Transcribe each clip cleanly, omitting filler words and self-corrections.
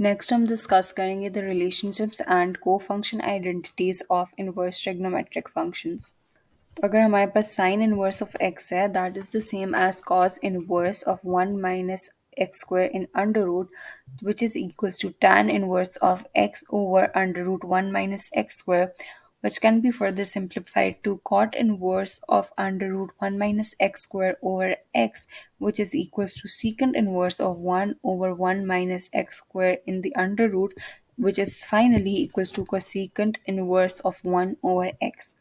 Next हम discuss करेंगे the relationships and cofunction identities of inverse trigonometric functions. तो अगर हमारे पास साइन इनवर्स ऑफ एक्स है that is the same as cos inverse of 1 - x² in under root which is equals to tan inverse of x over under root 1 minus x square, which can be further simplified to cot inverse of under root 1 minus x square over x, which is equals to secant inverse of 1 over 1 minus x square in the under root, which is finally equals to cosecant inverse of 1 over x.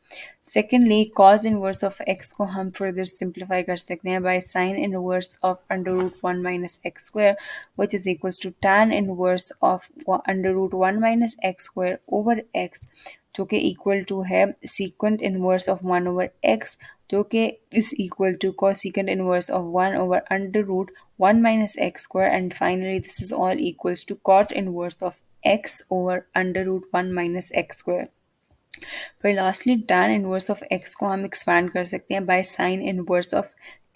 Secondly, cos inverse of x को हम further simplify कर सकते हैं by sin inverse of under root 1 minus x square, which is equals to tan inverse of under root 1 minus x square over x, जो कि equal to है secant inverse of 1 over x, जो कि is equal to cosecant inverse of 1 over under root 1 minus x square, and finally this is all equals to cot inverse of x over under root 1 minus x square. फिर lastly tan inverse of x को हम expand कर सकते हैं by sine inverse of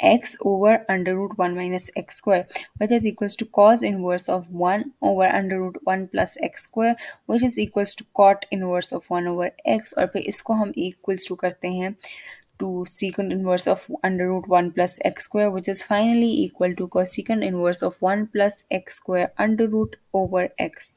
x over under root 1 minus X square which is equals to cos inverse of 1 over under root 1 plus X square which is equals to cot inverse of 1 over x, और फिर इसको हम equals to करते हैं to secant inverse of under root 1 plus x square, which is finally equal to cosecant inverse of 1 plus x square under root over x.